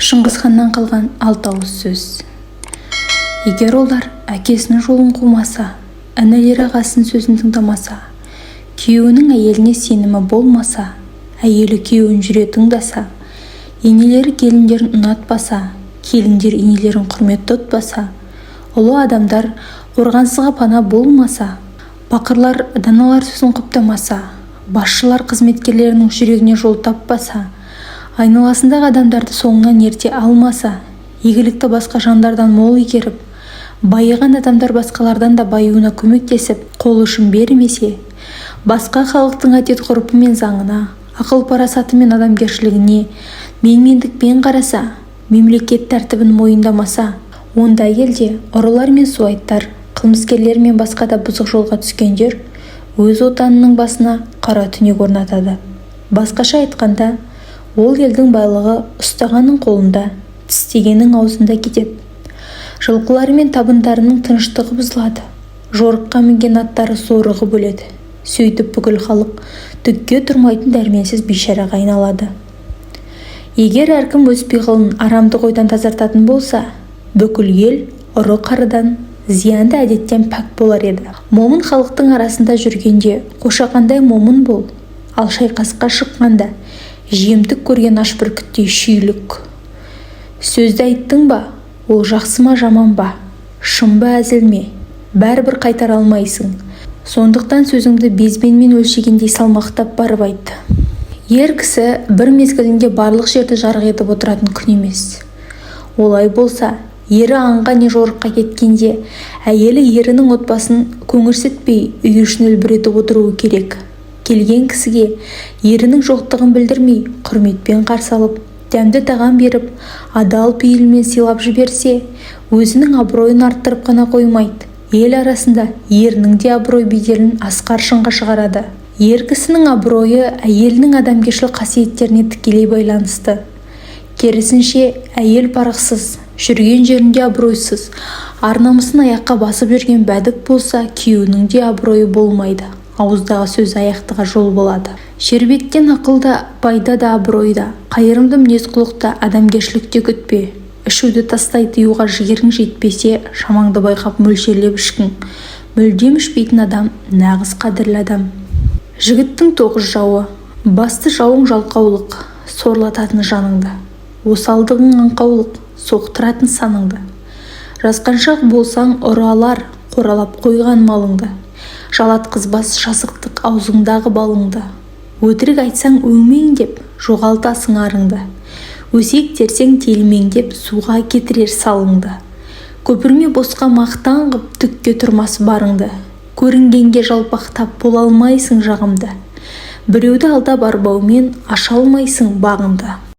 Шыңғысханнан қалған 6 ауыз сөз. Егер олар әкесінің жолын қумаса, інілері ағасының сөзін тыңдамаса, күйеуінің әйеліне сенімі болмаса, әйелі күйеуін жүре тыңдаса, енелері келіндерін ұнатпаса, келіндер енелерін құрмет тұтпаса, ұлы адамдар қорғансызға пана болмаса, бақырлар даналар сөзін құптамаса, басшылар қызметкерлерінің жүрегіне жол таппаса, айналасындағы адамдарды соңынан ерте алмаса, игілікті басқа жандардан мол игеріп, байыған адамдар басқалардан да баюына көмектесіп, қол ұшын бермесе, басқа халықтың әдет-ғұрпы мен заңына, ақыл-парасаты мен адамгершілігіне менмендікпен қараса, мемлекет тәртібін мойындамаса, ондай елде ұрылар мен суайттар, қылмыскерлер мен басқа да бұзық жолға түскендер өз отанының басына қара түнек орнатады. Басқаша айтқанда, ол елдің байлығы ұстағанның қолында, тістегеннің аузында кетеді. Жылқылары мен табындарының тыныштығы бұзылады. Жорыққа мінген аттары сорығы бөледі. Сөйтіп бүкіл халық түкке тұрмайтын дәрменсіз бейшараға айналады. Егер әркім өз пиғылын арамдық ойдан тазартатын болса, бүкіл ел ұры-қарыдан, зиянды әдеттен пәк болар еді. Момын халықтың арасында жүргенде қошақандай момын бол, ал шайқасқа шыққанда жемтік көрген аш бүркіттей шүйлік. Сөзді айттың ба, ол жақсы ма жаман ба, шын ба әзіл ме, бәрібір қайтара алмайсың. Сондықтан сөзіңді безбенмен өлшегендей салмақтап барып айт. Ер кісі бір мезгілінде барлық жерді жарық етіп отыратын күн емес. Олай болса, ері аңға не жорыққа кеткенде, әйелі ерінің отбасын көңірсітпей, үй ішін үлбіретіп отыруы керек. Келген кісіге ерінің жоқтығын білдірмей, құрметпен қарсы алып, дәмді тағам беріп, адал пейілмен сыйлап жіберсе, өзінің абыройын арттырып қана қоймайды, ел арасында ерінің де абырой беделін асқар шыңға шығарады. Ер кісінің абыройы әйелінің адамгершілік қасиеттеріне тікелей байланысты. Керісінше, әйел парықсыз, жүрген жерінде абыройсыз, ар-намысын аяққа басып жүрген бәдік болса, күйеуінің де абыройы болмайды. Ауыздағы сөз аяқтыға жол болады. Шербеттен ақылда, пайда да абыройда, қайырымды мінез-құлықта, адамгершілікте күтпе. Ішуді тастай тыюға жігерің жетпесе, шамаңды байқап мөлшерлеп ішкің. Мүлдем ішпейтін адам нағыз қадірлі адам. Жігіттің 9 жауы, басты жауың жалқаулық, сорлататын жаныңды. Осалдығың аңқаулық, соқтыратын саныңды. Жасқаншақ болсаң ұры алар, қоралап қойған малыңды. Жалатқызбас жасықтық аузыңдағы балыңды. Өтірік айтсаң өңмеңдеп, жоғалтасың арыңды. Өсек терсең телмеңдеп, суға кетірер салыңды. Көпірме босқа мақтан қып, түкке тұрмас барыңды. Көрінгенге жалпақтап бола алмайсың жағымды. Біреуді алдап арбаумен аша алмайсың бағыңды.